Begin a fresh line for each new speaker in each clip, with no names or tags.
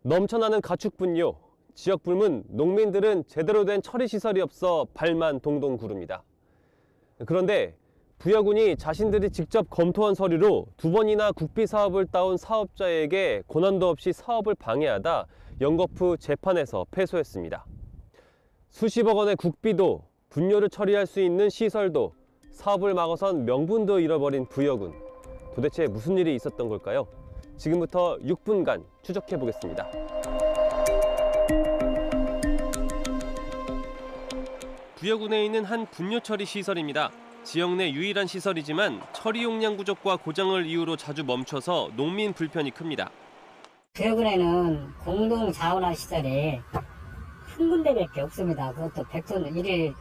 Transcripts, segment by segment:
넘쳐나는 가축분뇨, 지역 불문, 농민들은 제대로 된 처리시설이 없어 발만 동동 구릅니다. 그런데 부여군이 자신들이 직접 검토한 서류로 2번이나 국비 사업을 따온 사업자에게 권한도 없이 사업을 방해하다 연거푸 재판에서 패소했습니다. 수십억 원의 국비도 분뇨를 처리할 수 있는 시설도 사업을 막아선 명분도 잃어버린 부여군. 도대체 무슨 일이 있었던 걸까요? 지금부터 6분간 추적해 보겠습니다. 부여군에 있는 한 분뇨 처리 시설입니다. 지역 내 유일한 시설이지만 처리 용량 부족과 고장을 이유로 자주 멈춰서 농민 불편이 큽니다.
부여군에는 공동 자원화 시설이 한 군데밖에 없습니다. 그것도 100톤, 일일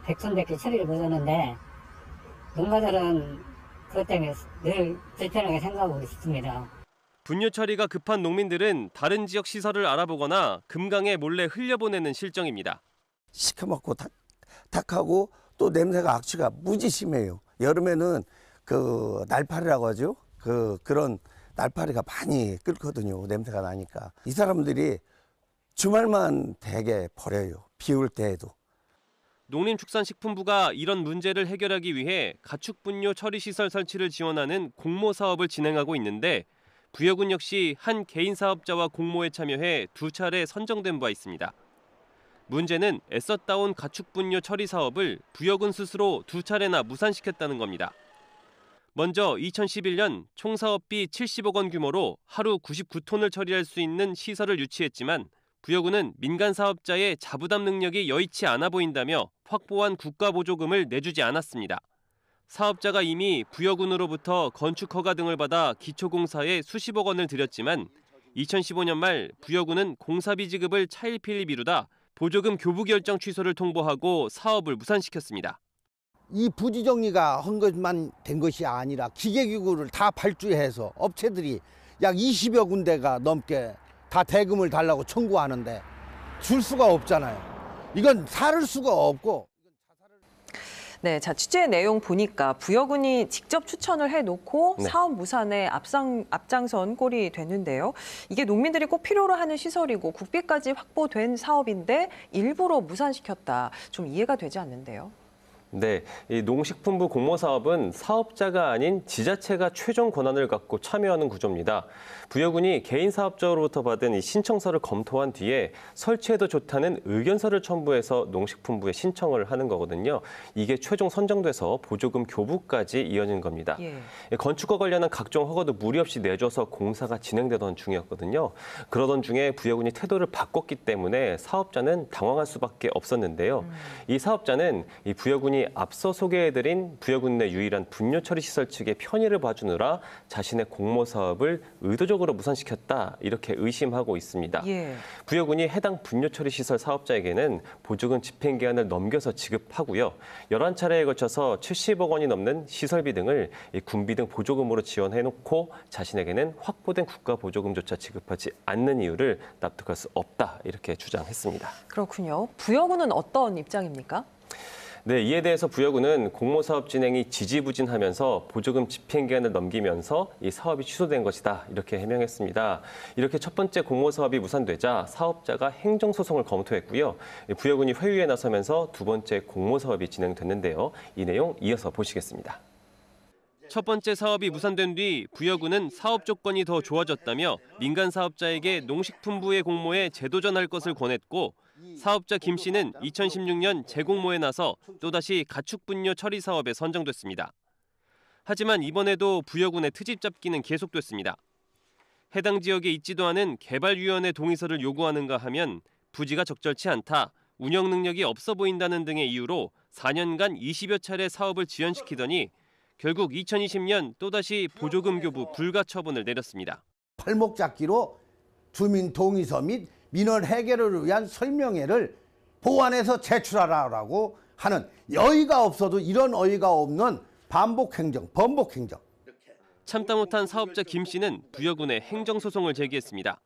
100톤밖에 처리를 못하는데 농가들은 그것 때문에 늘 불편하게 생각하고 있습니다.
분뇨 처리가 급한 농민들은 다른 지역 시설을 알아보거나 금강에 몰래 흘려보내는 실정입니다.
시커멓고 탁하고 또 냄새가 악취가 무지 심해요. 여름에는 그 날파리라고 하죠. 그런 날파리가 많이 끓거든요. 냄새가 나니까. 이 사람들이 주말만 대게 버려요. 비 올 때에도.
농림축산식품부가 이런 문제를 해결하기 위해 가축분뇨 처리시설 설치를 지원하는 공모 사업을 진행하고 있는데 부여군 역시 한 개인 사업자와 공모에 참여해 2차례 선정된 바 있습니다. 문제는 애써 따온 가축분뇨 처리 사업을 부여군 스스로 2차례나 무산시켰다는 겁니다. 먼저 2011년 총 사업비 70억 원 규모로 하루 99톤을 처리할 수 있는 시설을 유치했지만 부여군은 민간 사업자의 자부담 능력이 여의치 않아 보인다며 확보한 국가보조금을 내주지 않았습니다. 사업자가 이미 부여군으로부터 건축 허가 등을 받아 기초공사에 수십억 원을 들였지만 2015년 말 부여군은 공사비 지급을 차일피일 미루다 보조금 교부 결정 취소를 통보하고 사업을 무산시켰습니다.
이 부지 정리가 한 것만 된 것이 아니라 기계기구를 다 발주해서 업체들이 약 20여 군데가 넘게 다 대금을 달라고 청구하는데 줄 수가 없잖아요. 이건 사를 수가 없고.
네, 자 취재 내용 보니까 부여군이 직접 추천을 해놓고
네.
사업 무산에 앞장선 꼴이 됐는데요. 이게 농민들이 꼭 필요로 하는 시설이고 국비까지 확보된 사업인데 일부러 무산시켰다. 좀 이해가 되지 않는데요.
네, 이 농식품부 공모 사업은 사업자가 아닌 지자체가 최종 권한을 갖고 참여하는 구조입니다. 부여군이 개인 사업자로부터 받은 이 신청서를 검토한 뒤에 설치해도 좋다는 의견서를 첨부해서 농식품부에 신청을 하는 거거든요. 이게 최종 선정돼서 보조금 교부까지 이어진 겁니다.
예.
건축과 관련한 각종 허가도 무리 없이 내줘서 공사가 진행되던 중이었거든요. 그러던 중에 부여군이 태도를 바꿨기 때문에 사업자는 당황할 수밖에 없었는데요. 이 사업자는 이 부여군이 앞서 소개해드린 부여군 내 유일한 분뇨 처리 시설 측의 편의를 봐주느라 자신의 공모 사업을 의도적으로 무산시켰다 이렇게 의심하고 있습니다.
예.
부여군이 해당 분뇨 처리 시설 사업자에게는 보조금 집행 기한을 넘겨서 지급하고요. 11차례에 걸쳐서 70억 원이 넘는 시설비 등을 군비 등 보조금으로 지원해놓고 자신에게는 확보된 국가 보조금조차 지급하지 않는 이유를 납득할 수 없다 이렇게 주장했습니다.
그렇군요. 부여군은 어떤 입장입니까?
네, 이에 대해서 부여군은 공모 사업 진행이 지지부진하면서 보조금 집행 기한을 넘기면서 이 사업이 취소된 것이다 이렇게 해명했습니다. 이렇게 첫 번째 공모 사업이 무산되자 사업자가 행정소송을 검토했고요. 부여군이 회유에 나서면서 두 번째 공모 사업이 진행됐는데요. 이 내용 이어서 보시겠습니다. 첫 번째 사업이 무산된 뒤 부여군은 사업 조건이 더 좋아졌다며 민간 사업자에게 농식품부의 공모에 재도전할 것을 권했고 사업자 김 씨는 2016년 재공모에 나서 또다시 가축분뇨 처리 사업에 선정됐습니다. 하지만 이번에도 부여군의 트집 잡기는 계속됐습니다. 해당 지역에 있지도 않은 개발위원회 동의서를 요구하는가 하면 부지가 적절치 않다, 운영 능력이 없어 보인다는 등의 이유로 4년간 20여 차례 사업을 지연시키더니 결국 2020년 또다시 보조금 교부 불가 처분을 내렸습니다.
발목 잡기로 주민 동의서 및 민원 해결을 위한 설명회를 보완해서 제출하라고 하는 여의가 없어도 이런 어이가 없는 반복행정, 번복행정.
참다 못한 사업자 김 씨는 부여군에 행정소송을 제기했습니다.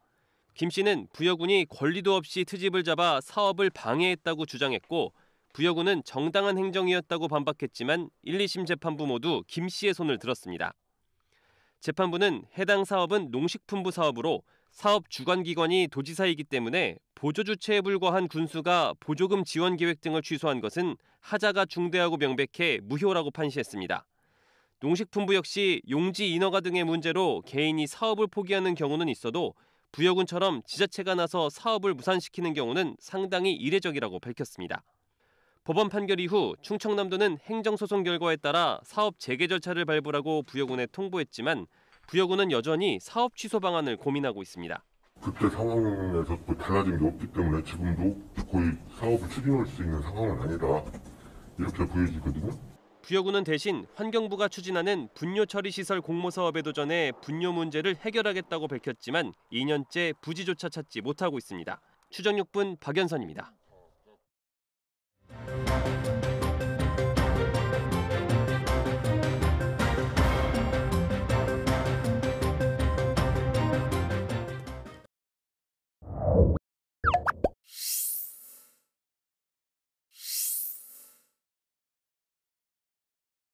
김 씨는 부여군이 권리도 없이 트집을 잡아 사업을 방해했다고 주장했고 부여군은 정당한 행정이었다고 반박했지만 1, 2심 재판부 모두 김 씨의 손을 들었습니다. 재판부는 해당 사업은 농식품부 사업으로 사업 주관기관이 도지사이기 때문에 보조주체에 불과한 군수가 보조금 지원 계획 등을 취소한 것은 하자가 중대하고 명백해 무효라고 판시했습니다. 농식품부 역시 용지 인허가 등의 문제로 개인이 사업을 포기하는 경우는 있어도 부여군처럼 지자체가 나서 사업을 무산시키는 경우는 상당히 이례적이라고 밝혔습니다. 법원 판결 이후 충청남도는 행정소송 결과에 따라 사업 재개 절차를 밟으라고 부여군에 통보했지만 부여군은 여전히 사업 취소 방안을 고민하고 있습니다.
그때 상황에서 뭐 달라진 게 없기 때문에 지금도 거의 사업을 추진할 수 있는 상황은 아니다. 이렇게 보여지거든요.
부여군은 대신 환경부가 추진하는 분뇨 처리 시설 공모 사업에 도전해 분뇨 문제를 해결하겠다고 밝혔지만 2년째 부지조차 찾지 못하고 있습니다. 추정 6분 박연선입니다.